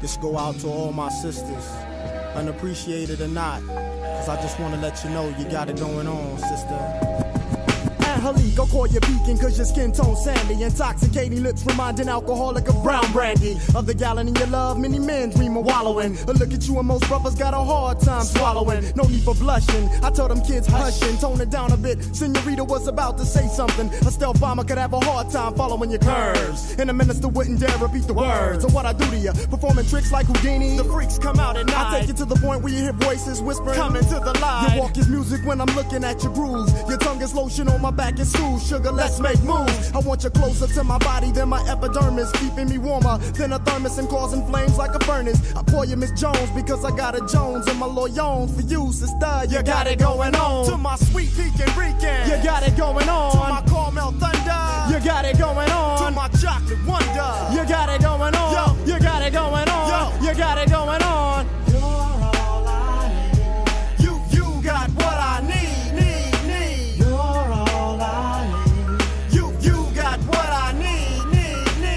This go out to all my sisters, unappreciated or not, cause I just wanna let you know you got it going on, sister. Angelique, I'll call you beacon cause your skin tone sandy. Intoxicating lips reminding alcoholic of brown brandy. Of the gallon in your love, many men dream of wallowing. But look at you and most brothers got a hard time swallowing. No need for blushing, I told them kids hushing. Tone it down a bit, Senorita was about to say something. A stealth bomber could have a hard time following your curves. And a minister wouldn't dare repeat the words of what I do to you. Performing tricks like Houdini, the freaks come out at night. I take you to the point where you hear voices whispering, coming to the light. Your walk is music when I'm looking at your grooves. Your tongue is lotion on my back and stool. Sugar, let's make moves. I want you closer to my body than my epidermis, keeping me warmer than a thermos and causing flames like a furnace. I call you Miss Jones because I got a Jones and my loyons for you, sister. You got it going on. To my sweet pecan Rican, you got it going on. To my caramel thunder, you got it going on. To my chocolate wonder, you got it going on. Yo, you got it going on. Yo, you got it going on. You're all I need. You got what I need.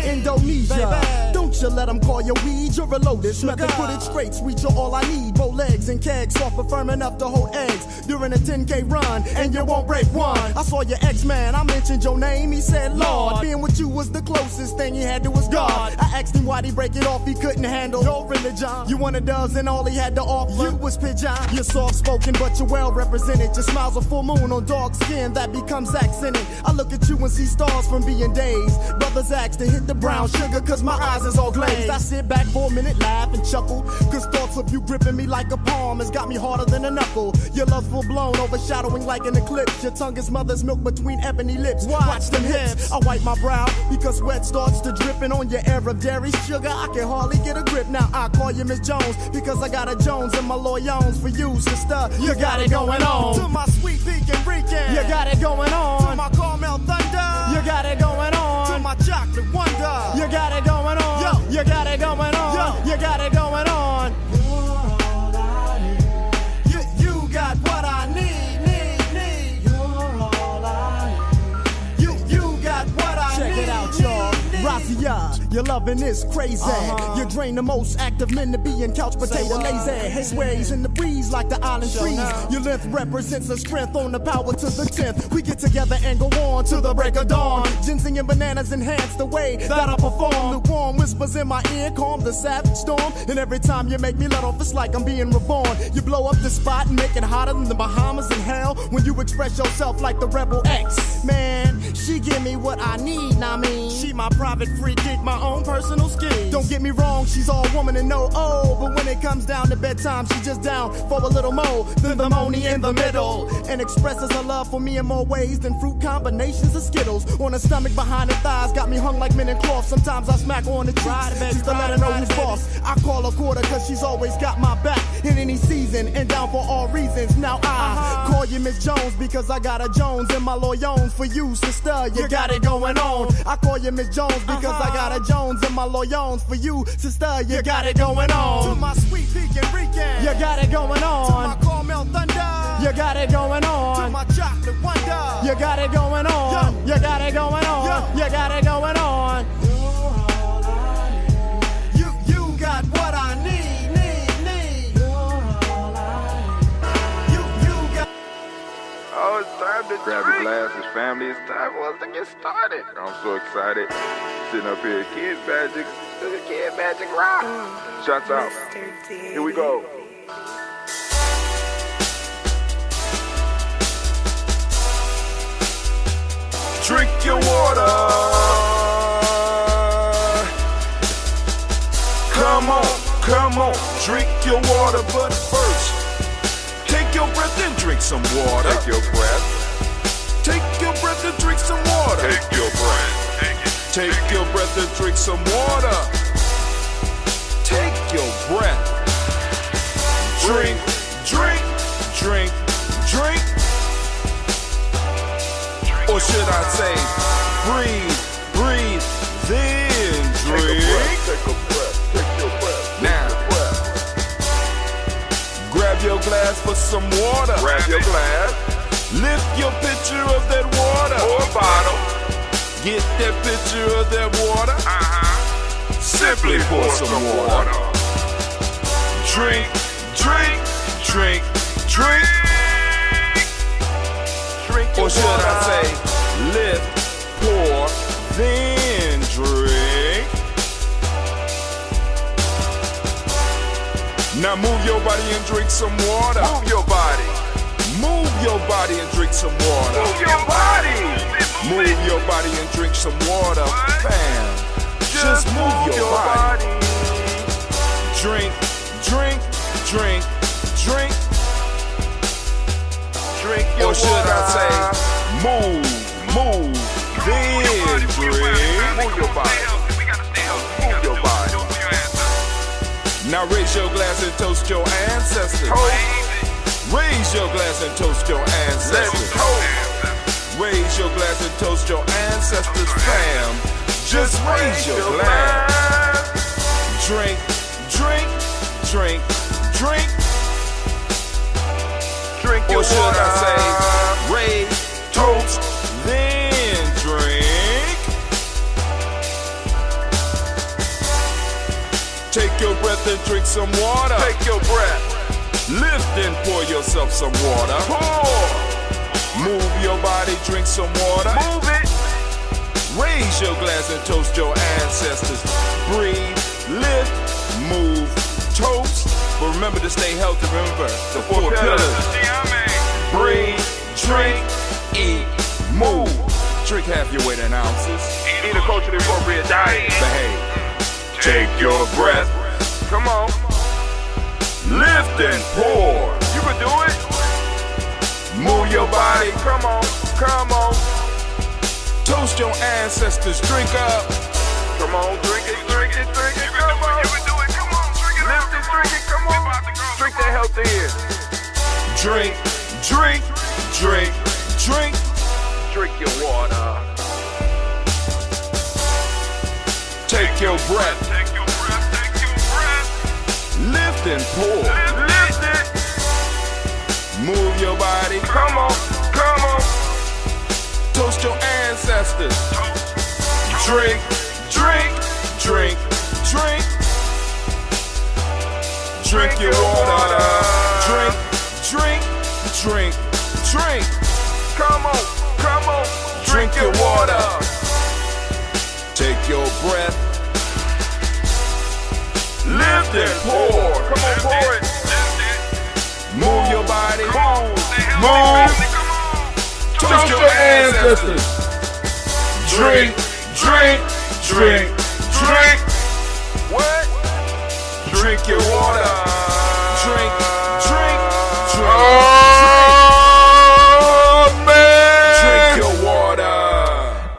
Indonesia. Don't you let them call you weed, you're a lotus. Method put it straight, sweet, you're all I need. Bow legs and kegs, soft but firm enough to hold eggs. During a 10K run, and you won't break one. I saw your ex-man, I mentioned your name, he said Lord. Being with you was the closest thing he had to his God. I asked him why'd he break it off, he couldn't handle your religion. You wanted doves and all he had to offer you was pigeon. You're soft-spoken but you're well-represented. Your smile's a full moon on dark skin that becomes accented. I look at you and see stars from being dazed. Brothers ask to hit the brown sugar cause my eyes is all glazed. I sit back for a minute, laugh and chuckle, cause thoughts of you gripping me like a palm has got me harder than a knuckle. Your love's full blown, overshadowing like an eclipse. Your tongue is mother's milk between ebony lips. Watch them hips. I wipe my brow because sweat starts to dripping on your air of dairy sugar. I can hardly get a grip. Now I call you Miss Jones because I got a Jones and my loyons for you, sister. You got it going on. To my sweet pecan Rican, you got it going on. To my caramel thunder, you got it going on. To my chocolate wonder, you got it going on. Yo, you got it going on. Yo, you got it going on. You're all I need. You got what I need. You're all I need. You got what I need. Check it out, y'all. Razia, your loving is crazy. You drain the most active men to be in couch potato lazy. His ways in the breeze like the island trees. Your length represents the strength on the power to the 10th. We get together and go on to the break of dawn. Ginseng and bananas enhance the way that I perform. Lukewarm whispers in my ear calm the savage storm. And every time you make me let off, it's like I'm being reborn. You blow up the spot and make it hotter than the Bahamas in hell. When you express yourself like the Rebel X. Man, she give me what I need, I mean. She my private free kick, my own personal skills. Don't get me wrong, she's all woman and no oh, but when it comes down to bedtime, she's just down for a little more than the money in the middle, and expresses her love for me in more ways than fruit combinations of Skittles. On her stomach, behind her thighs, got me hung like men in cloth. Sometimes I smack her on the cheeks just to let her know who's boss. I call her quarter cause she's always got my back in any season and down for all reasons. Now I call you Miss Jones because I got a Jones and my loyons for you, sister. You got it going on. I call you Miss Jones because I got a Jones and my loyons for you, sister. You got it going on. To my sweet pecan Rican, you got it going on. To my caramel thunder, you got it going on. To my chocolate wonder, you got it going on. Yo, you got it going on. Yo, you got it going on. You're all I need. You got what I need. You're all I need. You got. Oh, it's time to grab your glasses, family. It's time for us to get started. I'm so excited. Sitting up here, Kid Magic Rock. Shouts out. Here we go. Drink your water. Come on, drink your water, but first, take your breath and drink some water. Take your breath. Take your breath and drink some water. Take your breath. Take your breath and drink some water. Take your breath. Drink. Or should I say, breathe, then drink. Take a breath. Now, grab your glass for some water. Grab your glass. Lift your pitcher of that water. Or bottle. Get that pitcher of that water. Simply pour some water. Drink, drink, drink, drink. Or should I say, lift, pour, then drink. Now move your body and drink some water. Move your body. Move your body and drink some water. Move your body. Move your body and drink some water. Bam. Just move your body. Drink, drink, drink, drink. Drink your or should water. I say, move, then drink. Move your body. Move your body. Now raise your glass and toast your ancestors. Raise your glass and toast your ancestors. Raise your glass and toast your ancestors, fam. Just raise your glass. Drink, drink, drink, drink. Drink your or should water. I say, raise, toast, then drink. Take your breath and drink some water. Take your breath. Lift and pour yourself some water. Pour. Move your body, drink some water. Move it. Raise your glass and toast your ancestors. Breathe, lift, move, toast. But remember to stay healthy. Remember the four pillars. Breathe, drink, eat, move. Drink half your weight in ounces. Eat a culturally appropriate diet. Behave. Take your breath. Come on. Lift and pour. You can do it. Move your body. Come on. Come on. Toast your ancestors. Drink up. Come on. Drink it. Drink it. Drink it. Come on. You can do it. Come on. Drink it. Lift it. Drink it. Come on. Drink that health in. Drink, drink, drink, drink. Drink your water. Take your breath. Take your breath. Take your breath. Lift and pour. Lift it. Move your body. Come on. Come on. Toast your ancestors. Drink, drink, drink, drink. Drink your water. Drink, drink, drink, drink. Come on. Come on. Drink your water. Take your breath. Lift and pour. Come on, pour it. Move your body. Move. Toast your ancestors. Drink, drink, drink, drink. What? Drink your water. Drink, drink, drink. Oh, man. Drink your water.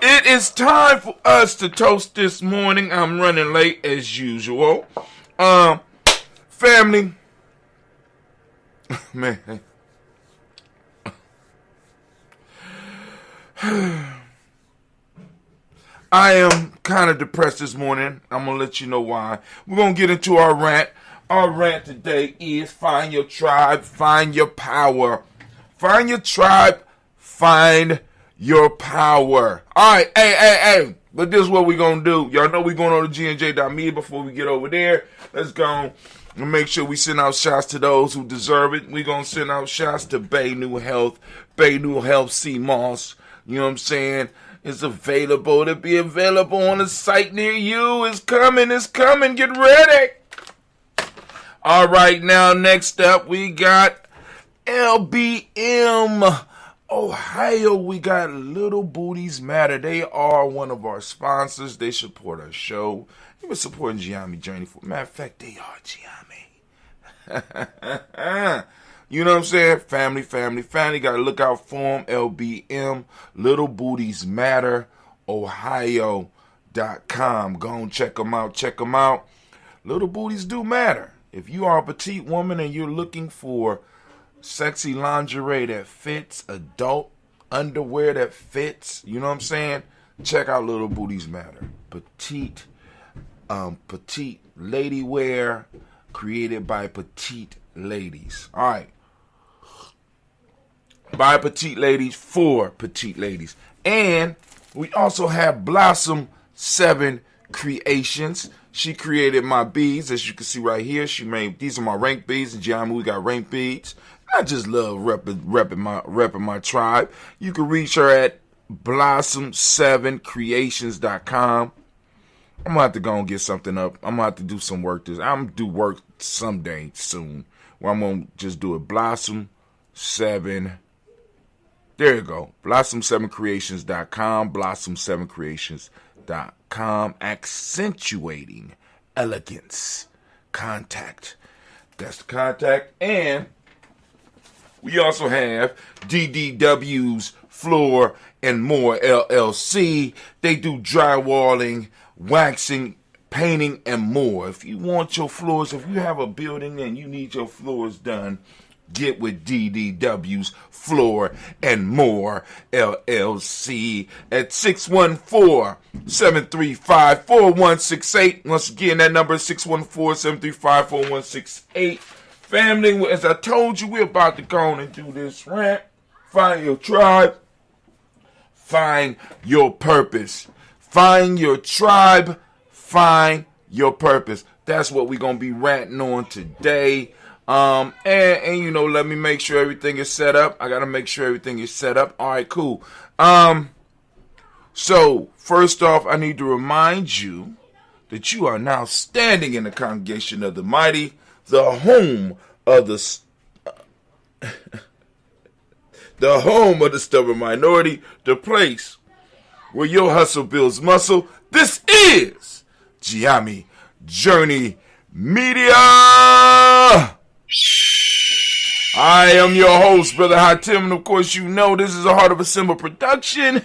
It is time for us to toast this morning. I'm running late as usual. Family. Man. I am kind of depressed this morning. I'm going to let you know why. We're going to get into our rant. Our rant today is find your tribe, find your power. Find your tribe, find your power. All right, hey. But this is what we're going to do. Y'all know we're going on to gnj.media before we get over there. Let's go and make sure we send out shots to those who deserve it. We're going to send out shots to Bay New Health, Bay New Health Sea Moss. You know what I'm saying? It's available to be available on a site near you. It's coming. Get ready. All right, now next up we got LBM Ohio. We got Little Booties Matter. They are one of our sponsors. They support our show. They've been supporting Giammi Journey. Matter of fact, they are Giammi. You know what I'm saying? Family. Got to look out for them. LBM, Little Booties Matter, Ohio.com. Go and check them out. Little booties do matter. If you are a petite woman and you're looking for sexy lingerie that fits, adult underwear that fits, you know what I'm saying? Check out Little Booties Matter. Petite lady wear created by petite ladies. All right. By petite ladies for petite ladies. And we also have Blossom 7 Creations. She created my beads, as you can see right here. These are my rank beads. In Giamma, we got rank beads. I just love repping my tribe. You can reach her at blossom7creations.com. I'm going to have to go and get something up. I'm going to have to do some work. I'm going to do work someday soon where I'm going to just do it. Blossom7. There you go. Blossom7creations.com. Blossom7creations.com. Accentuating elegance. Contact. That's the contact. And we also have DDW's Floor and More LLC. They do drywalling, waxing, painting, and more. If you want your floors, if you have a building and you need your floors done, get with DDW's Floor and More LLC at 614-735-4168. Once again, that number is 614-735-4168. Family, as I told you, we're about to go on and do this rant. Find your tribe. Find your purpose. Find your tribe. Find your purpose. That's what we're going to be ranting on today. And you know, let me make sure everything is set up. I got to make sure everything is set up. All right, cool. So first off, I need to remind you that you are now standing in the congregation of the mighty, the home of the stubborn minority, the place where your hustle builds muscle. This is Giamma Journey Media. I am your host, Brother Hatim, and of course you know this is a Heart of a Symbol production.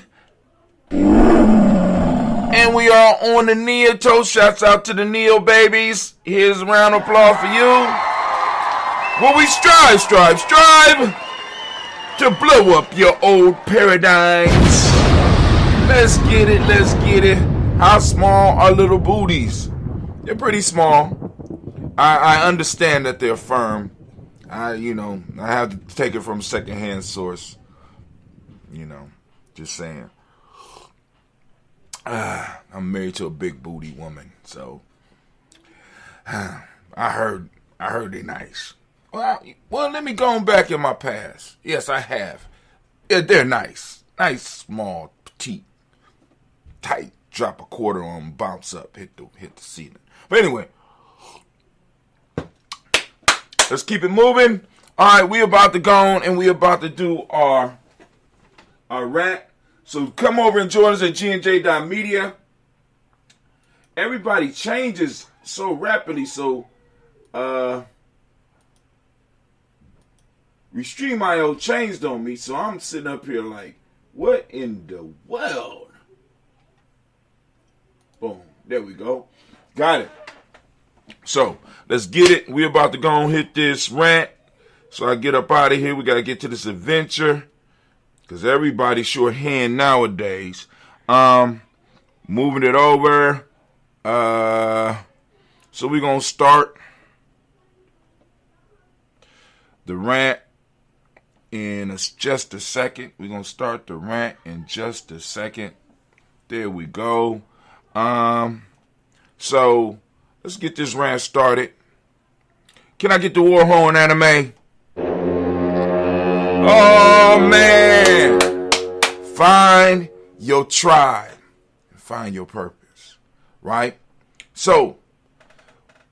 And we are on the Nia Toast. Shouts out to the Neo babies. Here's a round of applause for you. Well, we strive to blow up your old paradigms. Let's get it. How small are little booties? They're pretty small. I understand that they're firm. I have to take it from a secondhand source. Just saying. I'm married to a big booty woman, so I heard they're nice. Well, let me go back in my past. Yes, I have. Yeah, they're nice. Nice, small, petite, tight. Drop a quarter on them, bounce up, hit the ceiling. But anyway, let's keep it moving. All right, we about to go on and we about to do our rant. So come over and join us at gnj.media. Everybody changes so rapidly, so Restream.io changed on me, so I'm sitting up here like, what in the world? Boom. There we go. Got it. So, let's get it. We're about to go and hit this rant. So I get up out of here. We got to get to this adventure. Because everybody's shorthand nowadays. Moving it over. So we're going to start the rant in just a second. We're going to start the rant in just a second. There we go. So let's get this rant started. Can I get the war horn, anime? Oh man, find your tribe, find your purpose, right? So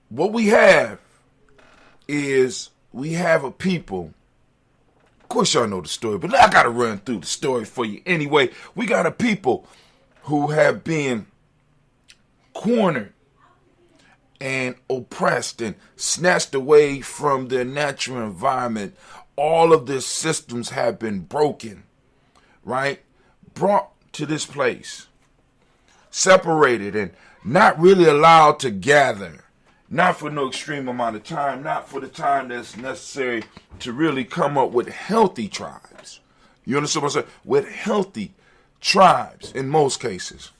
what we have is we have a people. Of course y'all know the story, but I gotta run through the story for you anyway. We got a people who have been cornered and oppressed and snatched away from their natural environment. All of their systems have been broken, right? Brought to this place, separated and not really allowed to gather. Not for no extreme amount of time, not for the time that's necessary to really come up with healthy tribes. You understand what I'm saying? With healthy tribes in most cases.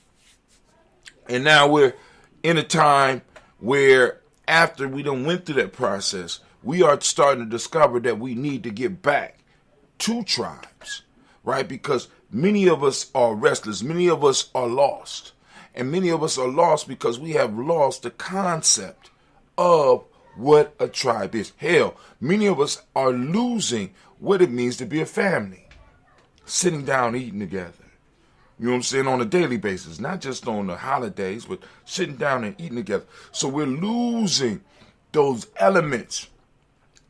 And now we're in a time where after we done went through that process, we are starting to discover that we need to get back to tribes, right? Because many of us are restless. Many of us are lost. And many of us are lost because we have lost the concept of what a tribe is. Hell, many of us are losing what it means to be a family. Sitting down, eating together. You know what I'm saying? On a daily basis, not just on the holidays, but sitting down and eating together. So we're losing those elements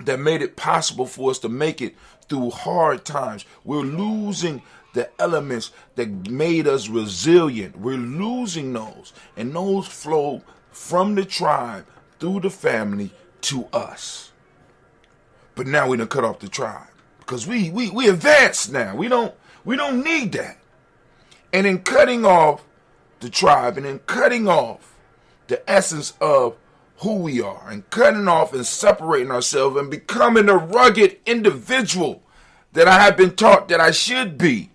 that made it possible for us to make it through hard times. We're losing the elements that made us resilient. We're losing those. And those flow from the tribe through the family to us. But now we done cut off the tribe. Because we advanced now. We don't need that. And in cutting off the tribe and in cutting off the essence of who we are and cutting off and separating ourselves and becoming a rugged individual that I have been taught that I should be,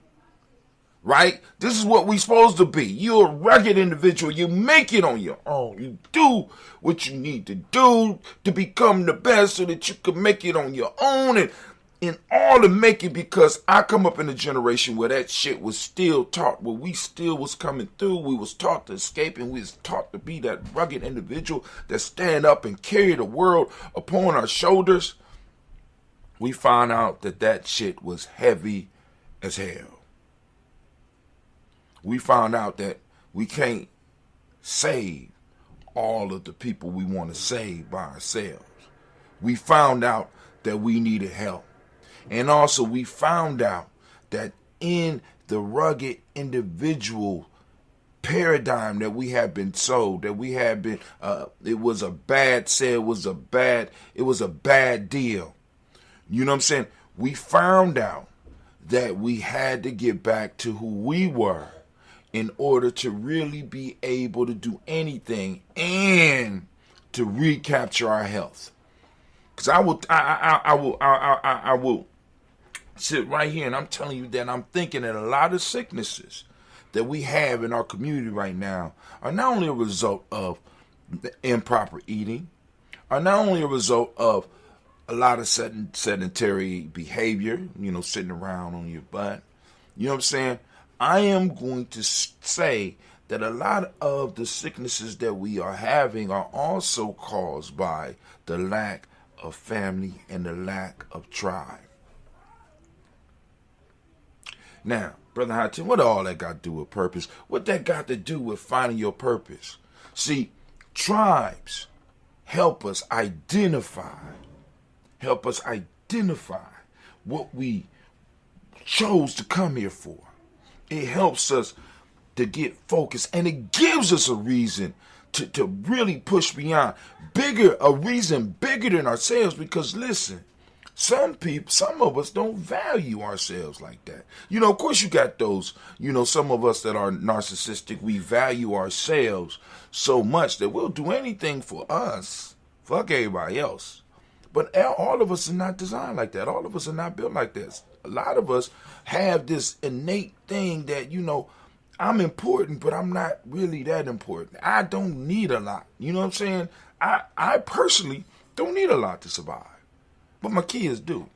right? This is what we're supposed to be. You're a rugged individual. You make it on your own. You do what you need to do to become the best so that you can make it on your own. And in all to make it, because I come up in a generation where that shit was still taught, where we still was coming through. We was taught to escape, and we was taught to be that rugged individual that stand up and carry the world upon our shoulders. We found out that that shit was heavy as hell. We found out that we can't save all of the people we want to save by ourselves. We found out that we needed help. And also we found out that in the rugged individual paradigm that we have been sold, that we have been, it was a bad sale, it was a bad deal. You know what I'm saying? We found out that we had to get back to who we were in order to really be able to do anything and to recapture our health. Because I will sit right here and I'm telling you that I'm thinking that a lot of sicknesses that we have in our community right now are not only a result of improper eating, are not only a result of a lot of sedentary behavior, sitting around on your butt. You know what I'm saying? I am going to say that a lot of the sicknesses that we are having are also caused by the lack of family and the lack of tribe. Now, Brother Houghton, what all that got to do with purpose? What that got to do with finding your purpose? See, tribes help us identify what we chose to come here for. It helps us to get focused, and it gives us a reason to really push beyond, a reason bigger than ourselves. Because listen, some of us don't value ourselves like that. Of course you got those, some of us that are narcissistic. We value ourselves so much that we'll do anything for us. Fuck everybody else. But all of us are not designed like that. All of us are not built like this. A lot of us have this innate thing that, I'm important, but I'm not really that important. I don't need a lot. You know what I'm saying? I personally don't need a lot to survive. But my kids do.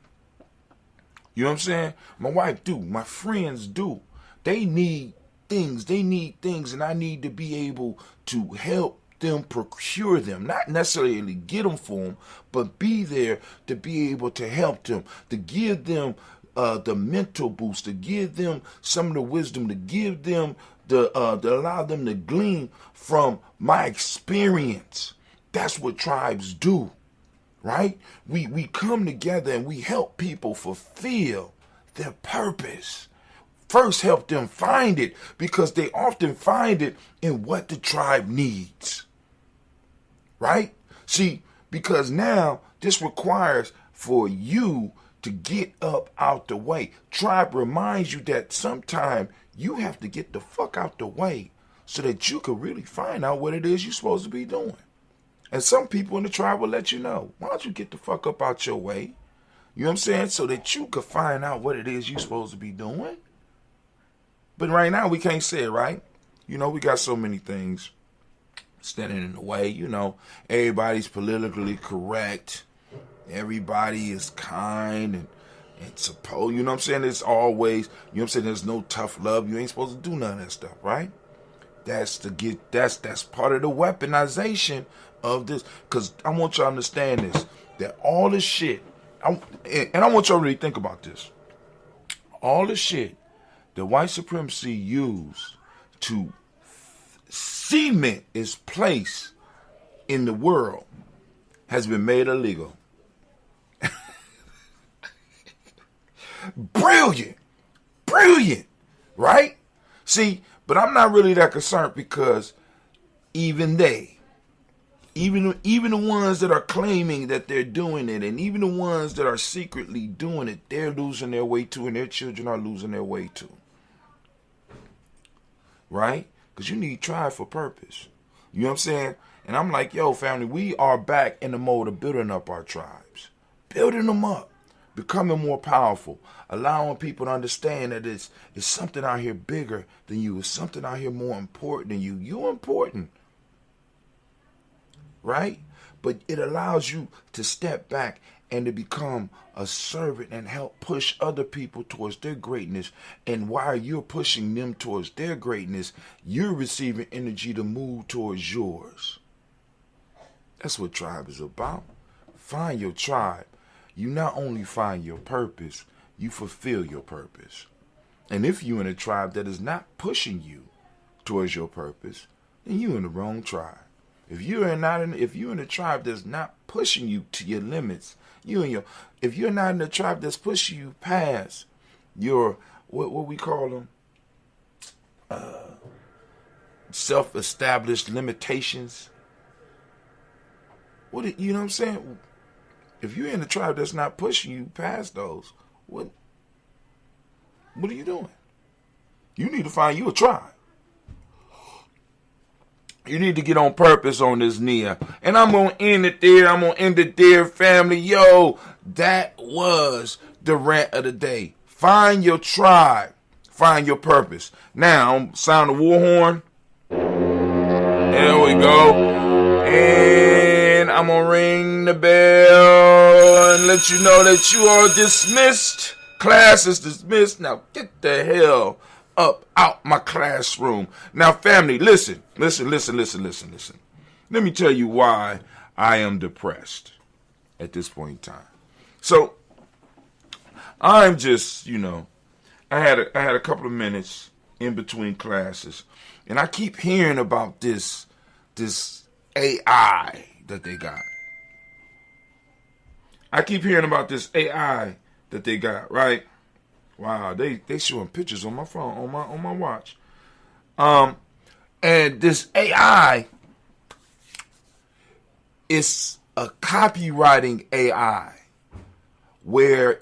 You know what I'm saying? My wife do. My friends do. They need things. And I need to be able to help them procure them. Not necessarily get them for them, but be there to be able to help them, to give them the mental boost, to give them some of the wisdom, to give them to allow them to glean from my experience. That's what tribes do, right? We come together and we help people fulfill their purpose. First, help them find it, because they often find it in what the tribe needs, right? See, because now this requires for you to get up out the way. Tribe reminds you that sometime you have to get the fuck out the way so that you can really find out what it is you're supposed to be doing. And some people in the tribe will let you know, why don't you get the fuck up out your way? You know what I'm saying? So that you can find out what it is you're supposed to be doing. But right now we can't say it, right? We got so many things standing in the way. Everybody's politically correct. Everybody is kind and supposed, it's always, there's no tough love. You ain't supposed to do none of that stuff, right? that's part of the weaponization of this. Because I want y'all to understand this, that all this shit, and I want y'all to really think about this. All the shit that white supremacy used to cement its place in the world has been made illegal. Brilliant, right? See, but I'm not really that concerned, because even the ones that are claiming that they're doing it, and even the ones that are secretly doing it, they're losing their way too, and their children are losing their way too. Right? Because you need tribe for purpose. You know what I'm saying? And I'm like, yo, family, we are back in the mode of building up our tribes. Building them up. Becoming more powerful. Allowing people to understand that it's something out here bigger than you. It's something out here more important than you. You're important. Right? But it allows you to step back and to become a servant and help push other people towards their greatness. And while you're pushing them towards their greatness, you're receiving energy to move towards yours. That's what tribe is about. Find your tribe. You not only find your purpose, you fulfill your purpose. And if you're in a tribe that is not pushing you towards your purpose, then you're in the wrong tribe. If you're in a tribe that's not pushing you to your limits, if you're not in a tribe that's pushing you past your what we call them, self-established limitations. You know what I'm saying? If you're in a tribe that's not pushing you past those, what are you doing? You need to find you a tribe. You need to get on purpose on this, Nia. And I'm going to end it there. Family. Yo, that was the rant of the day. Find your tribe. Find your purpose. Now, sound the war horn. There we go. And I'm going to ring the bell and let you know that you are dismissed. Class is dismissed. Now, get the hell up out my classroom. Now, family, listen. Let me tell you why I am depressed at this point in time. So, I'm just, I had a couple of minutes in between classes, and I keep hearing about this AI that they got. I keep hearing about this AI that they got, right? Wow, they showing pictures on my phone, on my watch. And this AI is a copywriting AI where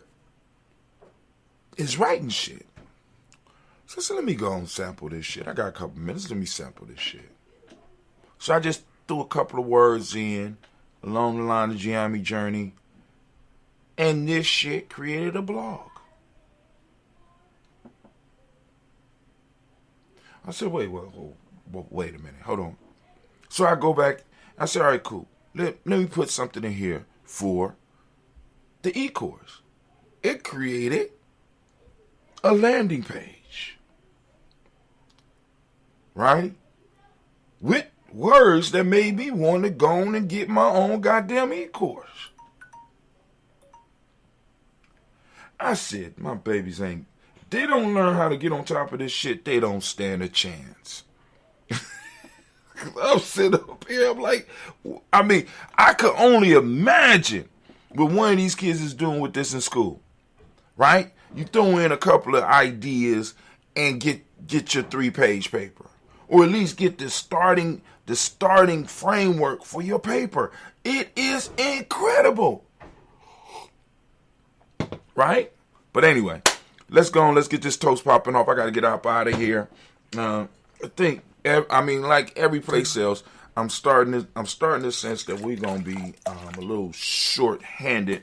it's writing shit. So let me go and sample this shit. I got a couple minutes. Let me sample this shit. So I just threw a couple of words in along the line of Giammi Journey, and this shit created a blog. I said, wait a minute. Hold on. So I go back. I said, all right, cool. Let me put something in here for the e-course. It created a landing page. Right? With words that made me want to go on and get my own goddamn e-course. I said, my babies ain't. They don't learn how to get on top of this shit, they don't stand a chance. I'm sitting up here, I'm like, I could only imagine what one of these kids is doing with this in school, right? You throw in a couple of ideas and get your 3-page paper, or at least get the starting framework for your paper. It is incredible, right? But anyway, let's go on. Let's get this toast popping off. I got to get up out of here. I think, like every place else, I'm starting to sense that we're going to be a little short-handed.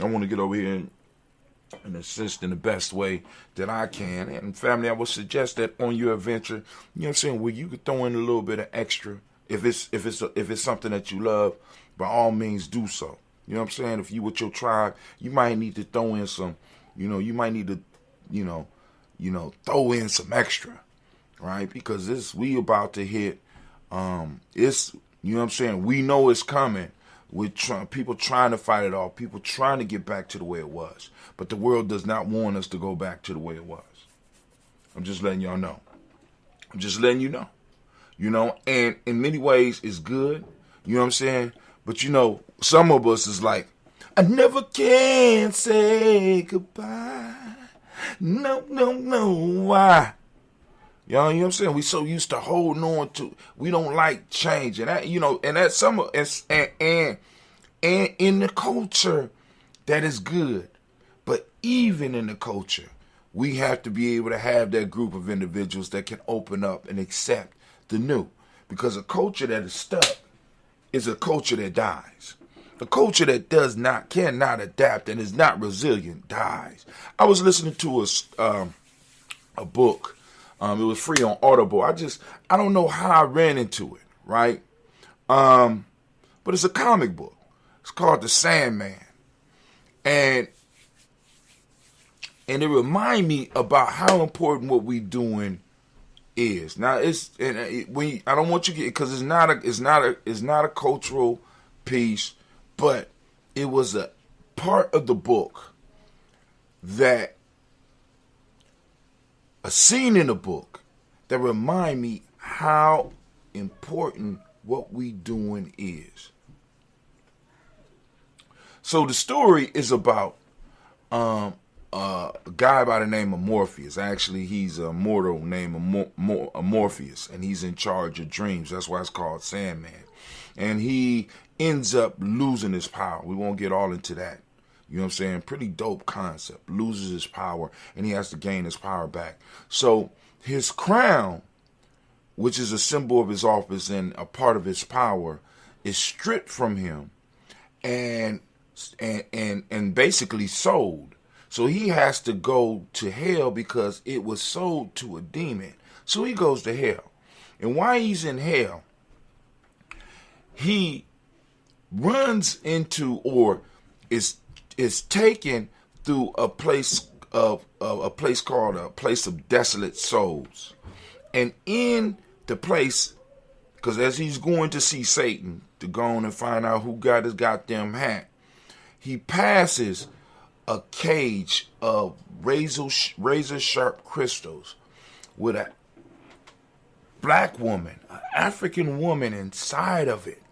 I want to get over here and assist in the best way that I can. And family, I would suggest that on your adventure, you know what I'm saying, where you could throw in a little bit of extra. If it's something that you love, by all means do so. You know what I'm saying? If you with your tribe, you might need to throw in some, you might need to, throw in some extra. right? Because we about to hit, it's, you know what I'm saying? We know it's coming. People trying to fight it off. People trying to get back to the way it was. But the world does not want us to go back to the way it was. I'm just letting y'all know. I'm just letting you know. You know, and in many ways it's good. You know what I'm saying? But you know, some of us is like, I never can say goodbye. No, why? Y'all, you know what I'm saying? We so used to holding on to, we don't like change. And that, you know, and that's some of us, and in the culture, that is good. But even in the culture, we have to be able to have that group of individuals that can open up and accept the new. Because a culture that is stuck is a culture that dies. A culture that cannot adapt and is not resilient dies. I was listening to a book. It was free on Audible. I don't know how I ran into it, right? But it's a comic book. It's called The Sandman. And it reminded me about how important what we doing is. Now I don't want you to get, because it's not a cultural piece, but it was a part of the book that a scene in the book that remind me how important what we doing is. So the story is about a guy by the name of Morpheus. Actually, he's a mortal named Morpheus, and he's in charge of dreams. That's why it's called Sandman. And he ends up losing his power. We won't get all into that. You know what I'm saying? Pretty dope concept. Loses his power, and he has to gain his power back. So his crown, which is a symbol of his office and a part of his power, is stripped from him and basically sold. So he has to go to hell because it was sold to a demon. So he goes to hell. And while he's in hell, he runs into, or is taken through a place called a place of desolate souls. And in the place, because as he's going to see Satan to go on and find out who got his goddamn hat, he passes a cage of razor sharp crystals with a black woman, an African woman inside of it.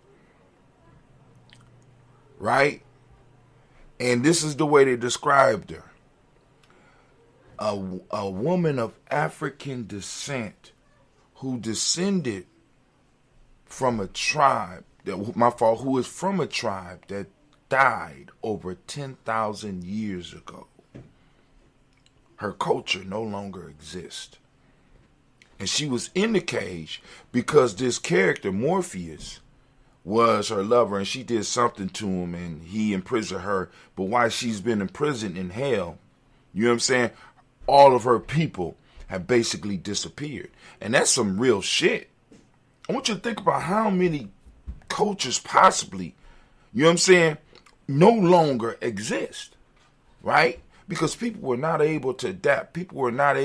Right? And this is the way they described her. A woman of African descent who descended from a tribe, who is from a tribe that died over 10,000 years ago. Her culture no longer exists. And she was in the cage because this character, Morpheus, was her lover, and she did something to him, and he imprisoned her. But while she's been imprisoned in hell, you know what I'm saying, all of her people have basically disappeared. And that's some real shit. I want you to think about how many cultures possibly, you know what I'm saying, no longer exist, right? Because people were not able to adapt. People were not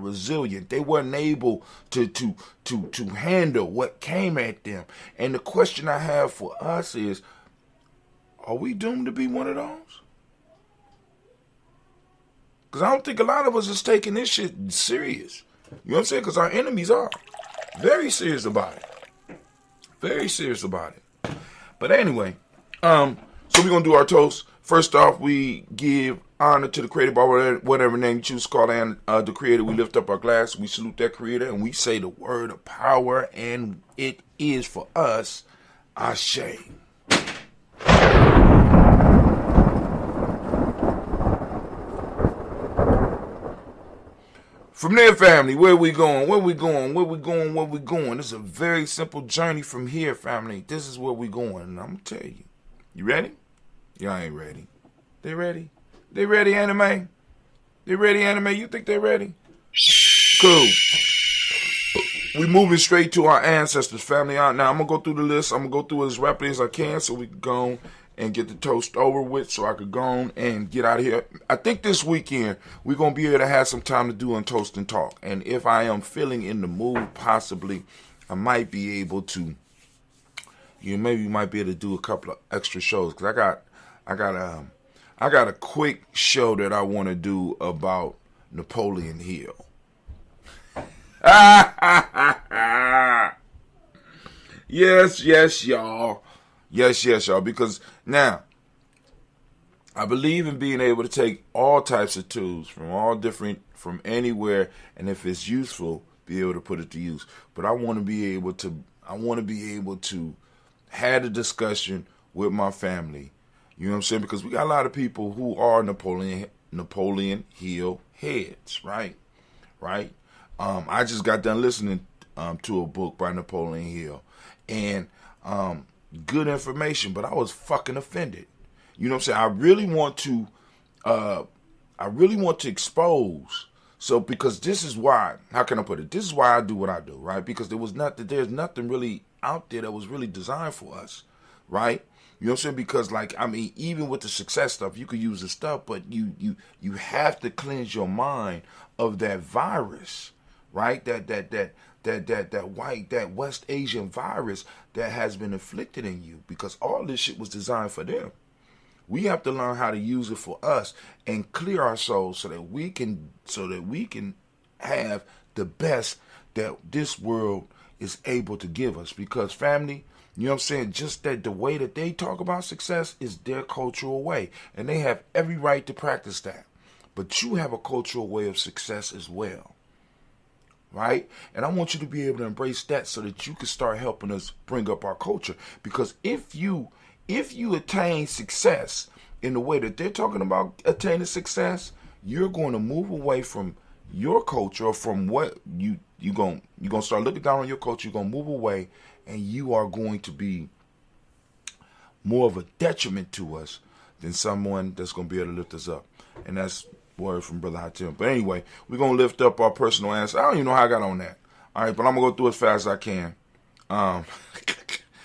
resilient. They weren't able to handle what came at them. And the question I have for us is, are we doomed to be one of those? Because I don't think a lot of us is taking this shit serious. You know what I'm saying? Because our enemies are very serious about it. Very serious about it. But anyway, so we're going to do our toast. First off, we give honor to the creator by whatever name you choose to call the creator. We lift up our glass, we salute that creator, and we say the word of power, and it is for us, Ashe. From there, family, where we going? Where we going? Where we going? Where we going? This is a very simple journey from here, family. This is where we going, and I'm going to tell you. You ready? Y'all ain't ready. They ready? They ready, anime? They ready, anime? You think they ready? Cool. We moving straight to our ancestors, family. Now, I'm going to go through the list. I'm going to go through it as rapidly as I can so we can go and get the toast over with so I could go on and get out of here. I think this weekend we're going to be able to have some time to do on Toast and Talk. And if I am feeling in the mood, possibly, I might be able to, maybe we might be able to do a couple of extra shows. Because I got a quick show that I want to do about Napoleon Hill. Yes, y'all. Yes, y'all. Because now, I believe in being able to take all types of tools from anywhere, and if it's useful, be able to put it to use. But I want to be able to have a discussion with my family. You know what I'm saying? Because we got a lot of people who are Napoleon Hill heads, right? I just got done listening to a book by Napoleon Hill, and good information, but I was fucking offended. You know what I'm saying? I really want to expose. So because this is why, how can I put it? This is why I do what I do, right? Because there's nothing really out there that was really designed for us, right? You know what I'm saying? Because even with the success stuff, you could use the stuff, but you have to cleanse your mind of that virus, right? That West Asian virus that has been inflicted in you, because all this shit was designed for them. We have to learn how to use it for us and clear our souls so that we can have the best that this world is able to give us. Because family, you know what I'm saying, just that the way that they talk about success is their cultural way, and they have every right to practice that. But you have a cultural way of success as well. Right? And I want you to be able to embrace that so that you can start helping us bring up our culture. Because if you attain success in the way that they're talking about attaining success, you're going to move away from your culture, or from what you're going to start looking down on your culture. You're going to move away, and you are going to be more of a detriment to us than someone that's going to be able to lift us up. And that's word from Brother Hatim. But anyway, we're going to lift up our personal answer. I don't even know how I got on that. All right, but I'm going to go through as fast as I can.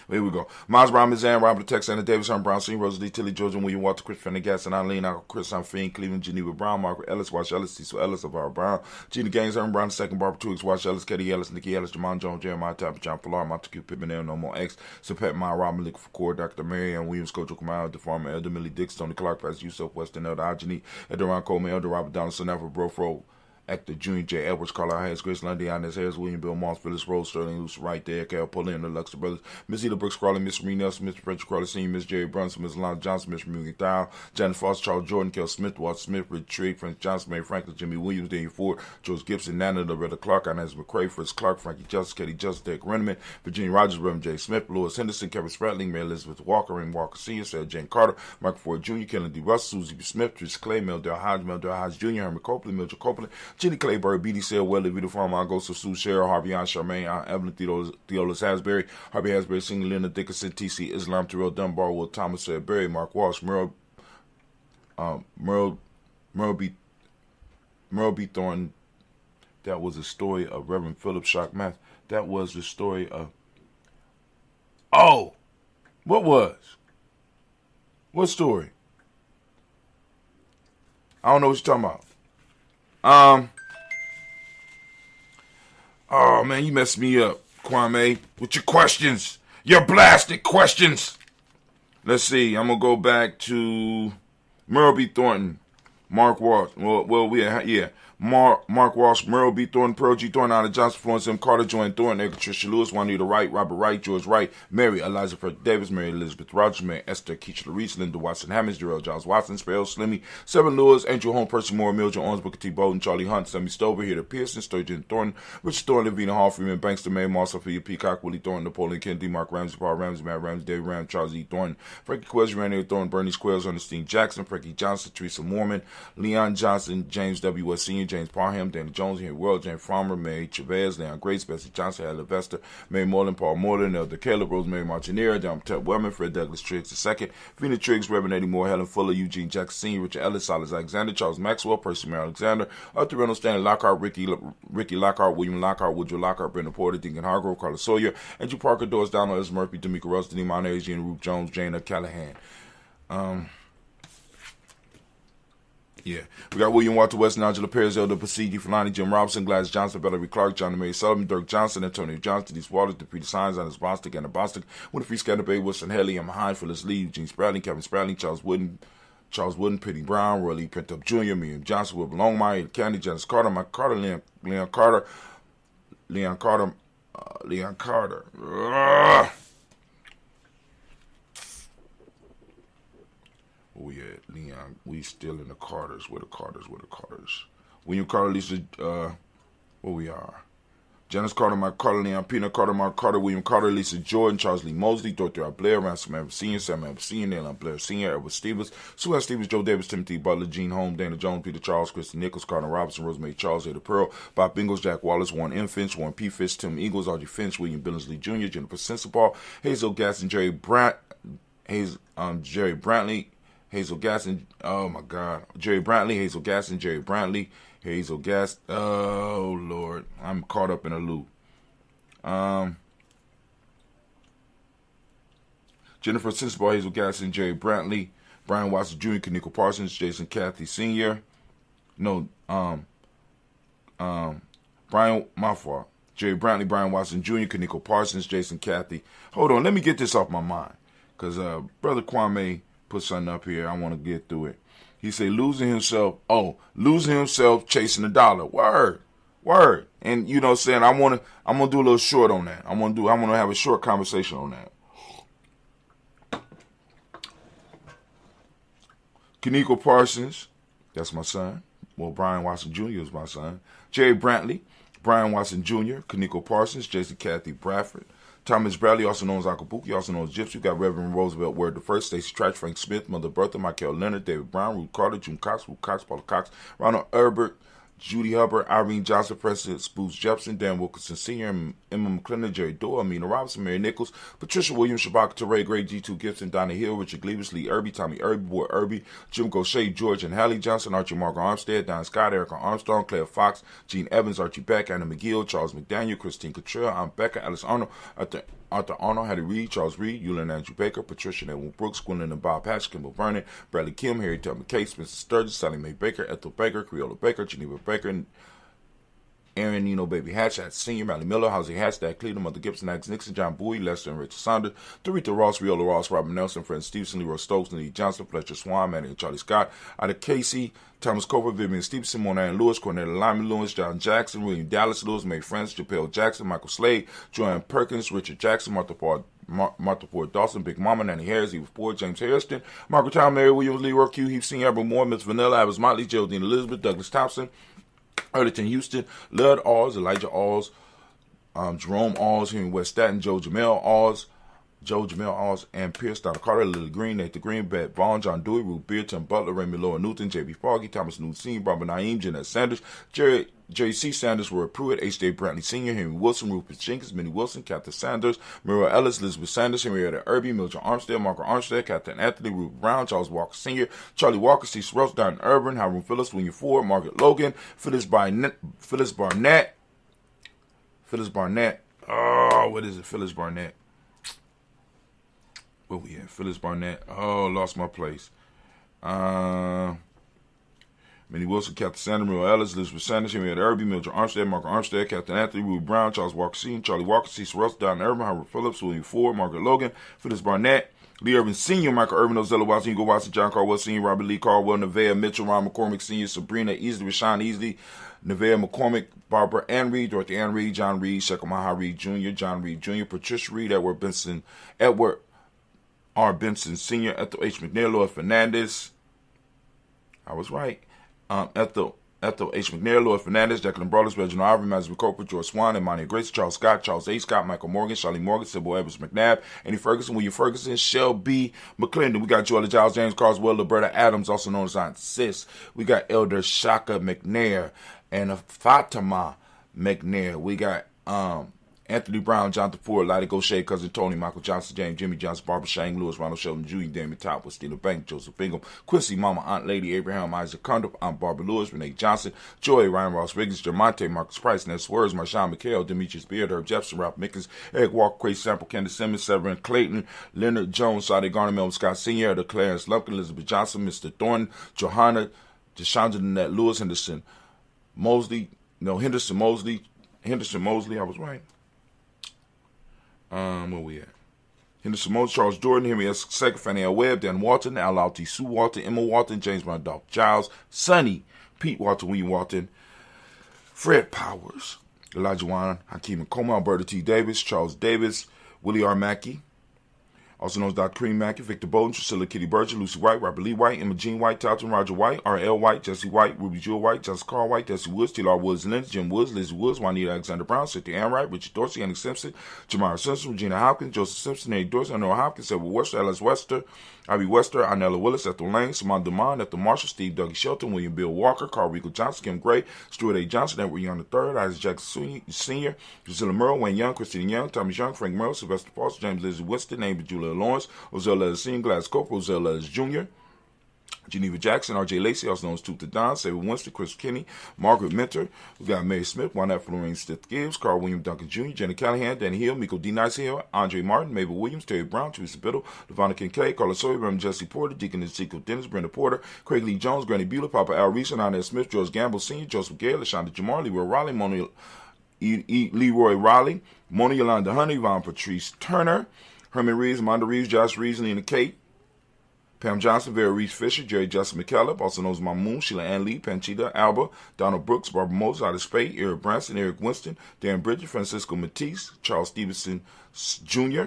Here we go. Miles Brown, Ms. Ann, Robert Texana, Davis, Herman Brown, Senior, Rosalie, Tilly, Georgia, William Walter, Chris Fennegas, and Eileen, Uncle Chris, I'm Fiend, Cleveland, Geneva Brown, Margaret Ellis, Wash Ellis, Cecil Ellis, LeVar Brown, Gina Gaines, Herman Brown, II, Barbara Twiggs, Wash Ellis, Katie Ellis, Nikki Ellis, Jamon Jones, Jeremiah Tapper, John Pillar, Montague Pittman, L, No More X, Sapet Ma, Robin Lick, Core, Dr. Mary Ann Williams, Coach Kamal, the Farmer, Elder Millie Dix, Tony Clark, Pastor Yusuf, Weston, Elder Ajani, Elder Ron Coleman, Elder Robert Donaldson, Alfred Brofro, Actor Junior J. Edwards, Carlisle Hayes, Grace Lundy, Inez Harris, William Bill Moss, Phyllis Rose, Sterling, who's right there, Carol Pullen, the Luxor Brothers, Miss Eda Brooks Crawley, Miss Marie Nelson, Mr. Frederick Crawley Sr., Miss Jerry Brunson, Miss Lana Johnson, Miss Marie Thao, Janet Foster, Charles Jordan, Kel Smith, Walt Smith, Rich Trigg, Frank Johnson, Mary Franklin, Jimmy Williams, Daniel Ford, George Gibson, Nana, Loretta Clark, Inez McCrae, Fritz Clark, Frankie Justice, Katie Justice, Derek Renneman, Virginia Rogers, Reverend J. Smith, Louis Henderson, Kevin Spratling, Mary Elizabeth Walker, Raymond Walker Sr., Sarah Jane Carter, Michael Ford Jr., Kellen D. Russell, Susie B. Smith, Tris Clay, Meldell Hodge Jr., Herman Copeland, Mildred Copeland, Jenny Clayburg, B.D. Sale, Welly, Vita Farm, Augusta, Sue Cheryl, Harvey Ann, Charmaine, Aunt Evelyn, Theolis Hasbury, Harvey Hasbury, Singing Linda Dickinson, T.C. Islam, Terrell Dunbar, Will Thomas, Said Berry, Mark Walsh, Merle B. Thornton. That was a story of Reverend Philip Shock Math. That was the story of. Oh, what was? What story? I don't know what you're talking about. Oh, man, you messed me up, Kwame, with your questions. Your blasted questions. Let's see. I'm going to go back to Merle B. Thornton, Mark Walsh. Mark Walsh, Merle B. Thornton, Pearl G. Thornton, Anna Johnson, Florence M. Carter, Joanne Thornton, Edgar Tricia Lewis, Juanita Wright, Robert Wright, George Wright, Mary Eliza Fred Davis, Mary Elizabeth Rogers, Mary Esther Keisha Reese, Linda Watson Hammonds, Jarrell Giles Watson, Sparrow Slimmy, Seven Lewis, Angel Holmes, Percy Moore, Mildred Owens, Booker T. Bowden, Charlie Hunt, Sammy Stover, Heather Pearson, Sturgeon Thornton, Richard Thornton, Lavina Hall, Freeman Banks, May Moss, Sophia Peacock, Willie Thornton, Napoleon Kennedy, Mark Ramsey, Paul Ramsey, Matt Ramsey, David Ram, Charles E. Thornton, Frankie Quez, Randy Thornton, Bernie Squares, Ernestine Jackson, Frankie Johnson, Teresa Mormon, Leon Johnson, James W. West Sr., James Parham, Danny Jones, Henry World, James Farmer, Mary Chavez, Leon Grace, Bessie Johnson, Ella Vester, Mary Moreland, Paul Moreland, Elder Caleb, Rosemary Martineer, John Ted Wellman, Fred Douglas Triggs II, Vina Triggs, Reverend Eddie Moore, Helen Fuller, Eugene Jackson Sr., Richard Ellis, Silas Alexander, Charles Maxwell, Percy Mary Alexander, Arthur Reynolds, Stanley Lockhart, Ricky Lockhart, William Lockhart, Woodrow Lockhart, Brenda Porter, Deacon Hargrove, Carlos Sawyer, Andrew Parker, Doris Donald, S. Murphy, D'Amico Russ, Denny Monez, Jean Ruth Jones, Jana Callahan. Yeah, we got William Walter Weston, Angela Perez, Elder Pasigi, Fulani, Jim Robinson, Gladys Johnson, Valerie Clark, John Mary Sullivan, Dirk Johnson, Antonio Johnson, Denise Waters, DePeter Signs, Anders Bostic, Anna Bostic, Winfrey Scanner Bay, Wilson Haley, Emma Hine, Phyllis Lee, Eugene Spradley, Kevin Spradley, Charles Wooden, Penny Brown, Roy Lee Pintup Jr., Miriam Johnson, Wilbur Longmire, Candy, Janice Carter, Mike Carter, Leon Carter. Ugh. We at Leon. We still in the Carters. Where the Carters? William Carter, Lisa. Where we are? Janice Carter, Mike Carter, Leon Peanut Carter, Mark Carter, William Carter, Lisa Jordan, Charles Lee Mosley, Dorothy R. Blair, Ransom Evans Sr., Sam Evans Sr., Nayland Blair Sr., Edward Stevens, Sue Ann Stevens, Joe Davis, Timothy Butler, Gene Holmes, Dana Jones, Peter Charles, Kristen Nichols, Cardinal Robinson, Rosemary Charles, Ada Pearl, Bob Bingles, Jack Wallace, Warren M. Finch, Warren P. Fitch, Tim Eagles, Audrey Finch, William Billingsley Jr., Jennifer Sensabaugh, Hazel Gaston, Jerry Brantley, Hazel Gaston, oh my God, Jerry Brantley, Hazel Gaston, Jerry Brantley, Hazel Gaston, oh Lord, I'm caught up in a loop. Jennifer Sensabaugh, Hazel Gaston, Jerry Brantley, Brian Watson Jr., Kaniko Parsons, Jason Cathy Sr. No, Brian, my fault. Jerry Brantley, Brian Watson Jr., Kaniko Parsons, Jason Cathy. Hold on, let me get this off my mind. Because Brother Kwame put something up here. I want to get through it. He said losing himself chasing the dollar. Word. And you know what I'm saying, I'm gonna do a little short on that. I'm gonna have a short conversation on that. Kaniko Parsons, that's my son. Well, Brian Watson Jr. is my son. Jerry Brantley, Brian Watson Jr., Kaniko Parsons, Jason Cathy Bradford, Thomas Bradley, also known as Uncle Pookie, also known as Gypsy. We got Reverend Roosevelt Word the First, Stacey Trash, Frank Smith, Mother Bertha, Michael Leonard, David Brown, Ruth Carter, June Cox, Ruth Cox, Paula Cox, Ronald Herbert, Judy Hubbard, Irene Johnson, President Spooks Jepson, Dan Wilkinson Sr., Emma McClendon, Jerry Doyle, Amina Robinson, Mary Nichols, Patricia Williams, Shabaka Teray, Gray, G2 Gibson, Donna Hill, Richard Gleavis, Lee Irby, Tommy Irby, Boy Irby, Jim Gaucher, George and Hallie Johnson, Archie Margaret Armstead, Don Scott, Erica Armstrong, Claire Fox, Gene Evans, Archie Beck, Anna McGill, Charles McDaniel, Christine Cottrell, Aunt Becca, Alice Arnold, Arthur Arnold, Hattie Reed, Charles Reed, Eulin Andrew Baker, Patricia Edwin Brooks, Gwendolyn and Bob Hatch, Kimball Vernon, Bradley Kim, Harry Tubman Case, Spencer Sturgis, Sally Mae Baker, Ethel Baker, Creola Baker, Geneva Baker, Aaron Nino Baby Hatch, Senior, Mally Miller, Housie Hatch, Dad Cleveland, Mother Gibson, Alex Nixon, John Bowie, Lester and Richard Saunders, Dorita Ross, Riola Ross, Robert Nelson, Fred Stevenson, Leroy Stokes, Lee Johnson, Fletcher Swan, Manny and Charlie Scott, Ida Casey, Thomas Cooper, Vivian Stevenson, Mona Ann Lewis, Cornelia Lyman Lewis, John Jackson, William Dallas Lewis, May France, Japel Jackson, Michael Slade, Joanne Perkins, Richard Jackson, Martha Ford Dawson, Big Mama, Nanny Harris, Eva Ford, James Hairston, Margaret Town, Mary Williams, Leroy Q, Heath Senior, Albert Moore, Miss Vanilla, Ivis Motley, Geraldine Elizabeth, Douglas Thompson, Earlington Houston, Lud Alls, Elijah Alls, Jerome Alls, Henry West Staten, Joe Jamel Alls, and Pierce, Donna Carter, Lily Green, Nathan Green, Beth Vaughn, John Dewey, Ruth Beard, Tim Butler, Remy Lower Newton, J.B. Foggy, Thomas Newton Sr., Barbara Naeem, Jeanette Sanders, J.C. Sanders, Roy Pruitt, H.J. Brantley Sr., Henry Wilson, Rufus Jenkins, Minnie Wilson, Captain Sanders, Muriel Ellis, Elizabeth Sanders, Henrietta Irby, Mildred Armstead, Margaret Armstead, Captain Anthony, Ruth Brown, Charles Walker Sr., Charlie Walker, Cecil Ross, Don Urban, Hiram Phillips, William Ford, Margaret Logan, Phyllis Barnett. Oh, what is it? Phyllis Barnett. Where we at? Phyllis Barnett. Oh, lost my place. Minnie Wilson, Captain Sanders, Muriel Ellis, Elizabeth Sanders, Henrietta Irby, Mildred Armstead, Margaret Armstead, Captain Anthony, Ruth Brown, Charles Walker Sr., Charlie Walker, Cecil Russell, Don Irvin, Howard Phillips, William Ford, Margaret Logan, Phyllis Barnett, Lee Irvin Sr., Michael Irvin, Ozella Watson, Hugo Watson, John Caldwell Sr., Robert Lee Caldwell, Nevaeh Mitchell, Ron McCormick Sr., Sabrina Easley, Rashawn Easley, Nevaeh McCormick, Barbara Ann Reed, Dorothy Ann Reed, John Reed, Shekamaha Reed Jr., John Reed Jr., Patricia Reed, Edward R. Benson Sr., Ethel H. McNair, Lloyd Fernandez. I was right. Ethel H. McNair, Lloyd Fernandez, Jacqueline Brothers, Reginald Ivory, Mazzy McCoper, George Swan, Imani Grace, Charles Scott, Charles A. Scott, Michael Morgan, Charlie Morgan, Sybil Evans McNabb, Andy Ferguson, William Ferguson, Shelby McClendon. We got Joella Giles, James Carswell, Roberta Adams, also known as Aunt Sis. We got Elder Shaka McNair and Fatima McNair. We got Anthony Brown, Jonathan Ford, Lottie Gaucher, Cousin Tony, Michael Johnson, James, Jimmy Johnson, Barbara Shane, Lewis, Ronald Sheldon Jr., Damon Top, Steele Bank, Joseph Bingham, Quincy, Mama, Aunt Lady, Abraham, Isaac Condop, Aunt Barbara Lewis, Renee Johnson, Joy, Ryan Ross Riggins, Jermonte, Marcus Price, Ness Words, Marshawn McHale, Demetrius Beard, Herb Jefferson, Ralph Mickens, Eric Walker, Quay Sample, Candace Simmons, Severin Clayton, Leonard Jones, Sade Garner, Melvin Scott Sr., the Clarence Lumpkin, Elizabeth Johnson, Mr. Thornton, Johanna, Deshandra Nanette Lewis, Henderson Mosley, I was right. Where we at? Henderson Mosley, Charles Jordan, Henry S. Second, Fannie L. Webb, Dan Walton, Al Alti, Sue Walton, Emma Walton, James Randolph Giles, Sonny, Pete Walton, William Walton, Fred Powers, Elijah Wan, Hakeem Nkoma, Alberta T. Davis, Charles Davis, Willie R. Mackey, also known as Dr. Cream Mackey, Victor Bowden, Priscilla Kitty Berger, Lucy White, Robert Lee White, Emma Jean White, Talton Roger White, R.L. White, Jesse White, Ruby Jewel White, Jessica Carl White, Jesse Woods, T.L.R. Woods Lynch, Jim Woods, Lizzie Woods, Juanita Alexander Brown, Cynthia Anwright, Richard Dorsey, Annie Simpson, Jamara Simpson, Regina Hopkins, Joseph Simpson, Eddie Dorsey, Noah Hopkins, Edward Wester, Alice Wester, Ivy Wester, Arnella Willis, Ethel Lane, Simone Dumont, Ethel Marshall, Steve Dougie Shelton, William Bill Walker, Carl Rico Johnson, Kim Gray, Stuart A. Johnson, Edward Young III, Isaac Jackson Sr., Priscilla Merle, Wayne Young, Christina Young, Thomas Young, Frank Merle, Sylvester Foster, James Lizzie Winston, Amy Julia Lawrence, Ozell Letters Sr., Gladys Cope, Ozell Letters Jr., Geneva Jackson, R.J. Lacey, also known as Tooth to Don, Saber Winston, Chris Kinney, Margaret Mentor. We got Mary Smith, Juanette Florine Stith Gibbs, Carl William Duncan Jr., Jenny Callahan, Danny Hill, Miko D. Nice Hill, Andre Martin, Mabel Williams, Terry Brown, Teresa Biddle, Levonna Kincaid, Carla Sawyer, Reverend Jesse Porter, Deacon Ezekiel Dennis, Brenda Porter, Craig Lee Jones, Granny Bueller, Papa Al Reese, Inez Smith, George Gamble Sr., Joseph Gale, LaShonda Jamar, Leroy Raleigh, Mona Leroy Raleigh, Mona Yolanda Honey, Yvonne Patrice Turner, Herman Reeves, Amanda Reeves, Josh Reeves, Lena Kate, Pam Johnson, Vera Reese Fisher, Jerry Justin McKellop, also known as Mamoon, Sheila Ann Lee, Panchita Alba, Donald Brooks, Barbara Moses, Otis Spade, Eric Branson, Eric Winston, Darren Bridget, Francisco Matisse, Charles Stevenson Jr.,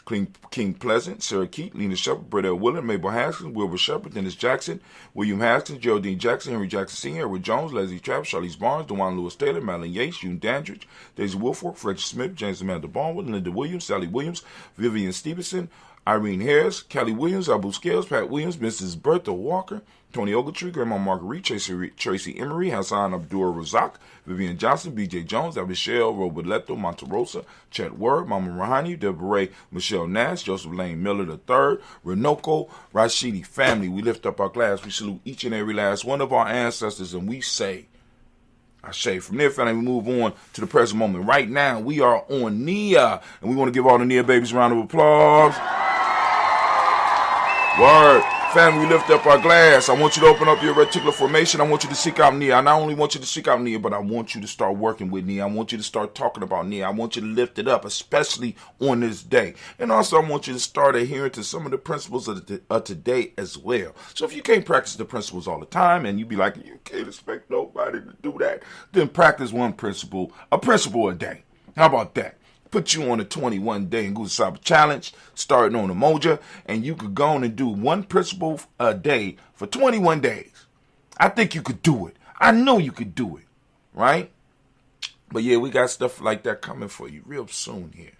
King Pleasant, Sarah Keat, Lena Shepard, Brett L. Willard, Mabel Haskins, Wilbur Shepard, Dennis Jackson, William Haskins, Geraldine Jackson, Henry Jackson Sr., Edward Jones, Leslie Travis, Charlize Barnes, DeJuan Lewis Taylor, Madeline Yates, June Dandridge, Daisy Wilfork, Frederick Smith, James Amanda Barnwood, Linda Williams, Sally Williams, Vivian Stevenson, Irene Harris, Kelly Williams, Abu Scales, Pat Williams, Mrs. Bertha Walker, Tony Ogletree, Grandma Marguerite, Tracy Emery, Hassan Abdul Razak, Vivian Johnson, B.J. Jones, Michelle Roboleto, Monterosa, Chet Word, Mama Rahani, Deborah Michelle Nash, Joseph Lane Miller III, Renoko, Rashidi family. We lift up our glass. We salute each and every last one of our ancestors, and we say, Ashe. From there, family, we move on to the present moment. Right now, we are on Nia, and we want to give all the Nia babies a round of applause. Word. Family, we lift up our glass. I want you to open up your reticular formation. I want you to seek out Nia. I not only want you to seek out Nia, but I want you to start working with Nia. I want you to start talking about Nia. I want you to lift it up, especially on this day. And also, I want you to start adhering to some of the principles of today as well. So if you can't practice the principles all the time, and you be like, you can't expect nobody to do that, then practice one principle, a principle a day. How about that? Put you on a 21-day Ngusaaba challenge, starting on Umoja, and you could go on and do one principle a day for 21 days. I think you could do it. I know you could do it, right? But yeah, we got stuff like that coming for you real soon here.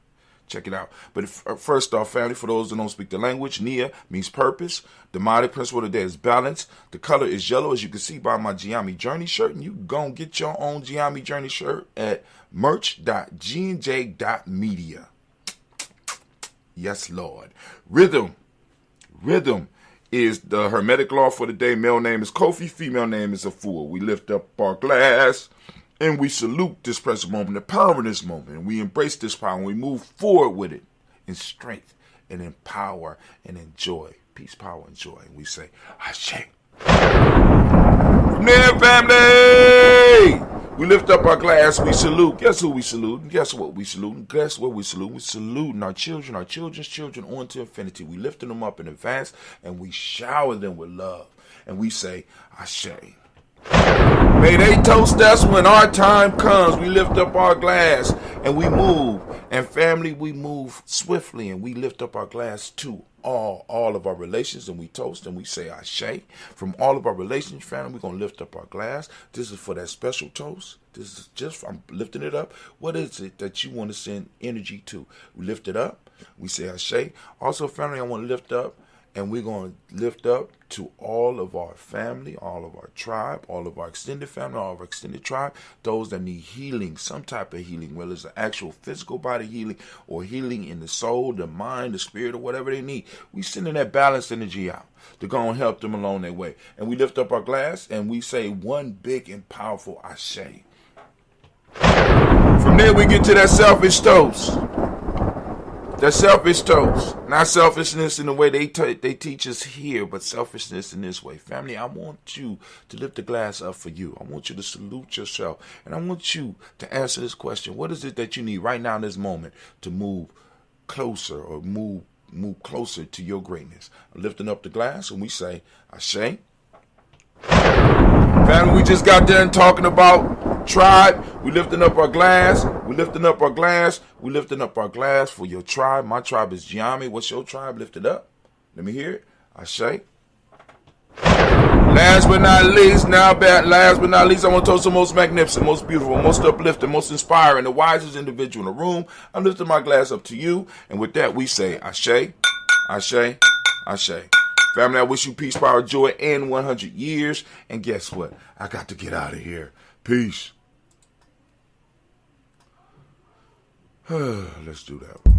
Check it out. But first off, family, for those that don't speak the language, Nia means purpose. The motto principle of the day is balance. The color is yellow, as you can see by my Giami Journey shirt. And you can go and get your own Giami Journey shirt at merch.gnj.media. Yes, Lord. Rhythm is the Hermetic law for the day. Male name is Kofi, female name is Afua. We lift up our glass and we salute this present moment, the power in this moment, and we embrace this power and we move forward with it in strength and in power and in joy. Peace, power, and joy. And we say, Ashe. From there, family, we lift up our glass, we salute. Guess who we salute? And guess what we salute? And guess what we salute? We saluting our children's children on to infinity. We lifting them up in advance and we shower them with love. And we say, Ashe. May they toast us when our time comes. We lift up our glass and we move. And family, we move swiftly and we lift up our glass to all of our relations, and we toast and we say Ashe. From all of our relations, family, we're going to lift up our glass. This is for that special toast. This is just, I'm lifting it up. What is it that you want to send energy to? We lift it up. We say Ashe. Also, family, I want to lift up And we're going to lift up to all of our family, all of our tribe, all of our extended family, all of our extended tribe, those that need healing, some type of healing, whether it's an actual physical body healing or healing in the soul, the mind, the spirit, or whatever they need. We sending that balanced energy out to go and help them along their way. And we lift up our glass and we say one big and powerful Ashe. From there we get to that selfish toast. That selfish toast. Not selfishness in the way they teach us here, but selfishness in this way. Family, I want you to lift the glass up for you. I want you to salute yourself. And I want you to answer this question. What is it that you need right now in this moment to move closer or move closer to your greatness? I'm lifting up the glass and we say, Ashe. Family, we just got done talking about tribe. We lifting up our glass. We lifting up our glass. We lifting up our glass for your tribe. My tribe is Giami. What's your tribe? Lift it up. Let me hear it. Ashe. Last but not least, last but not least, I want to toast the most magnificent, most beautiful, most uplifting, most inspiring, the wisest individual in the room. I'm lifting my glass up to you. And with that, we say Ashe, Ashe, Ashe. Family, I wish you peace, power, joy, and 100 years. And guess what? I got to get out of here. Peace. Let's do that one.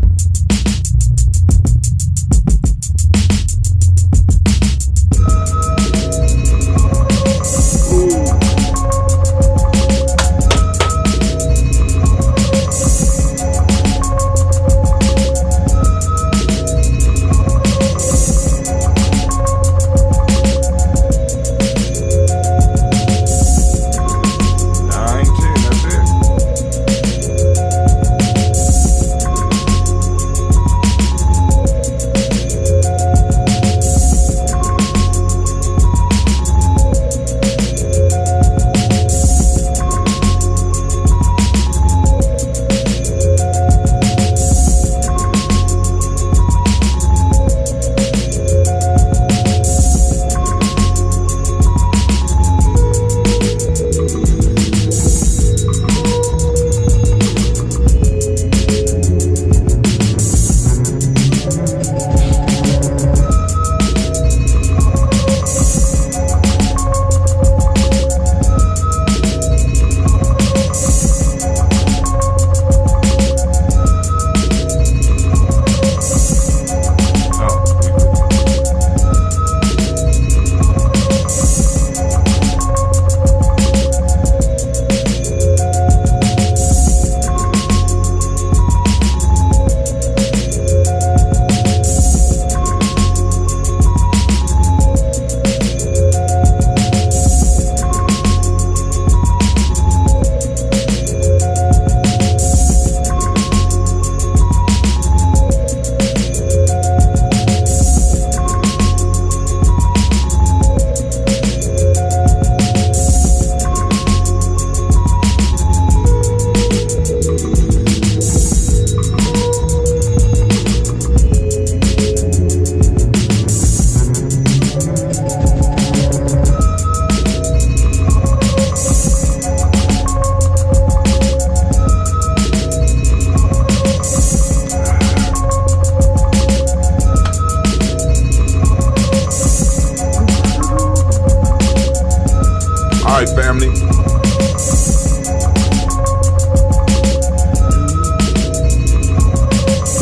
Family.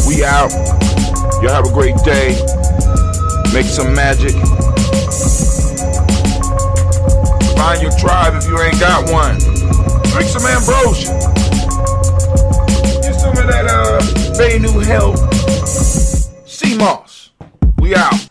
We out. Y'all have a great day. Make some magic. Find your tribe if you ain't got one. Drink some ambrosia. Get some of that Bay New Health sea moss. We out.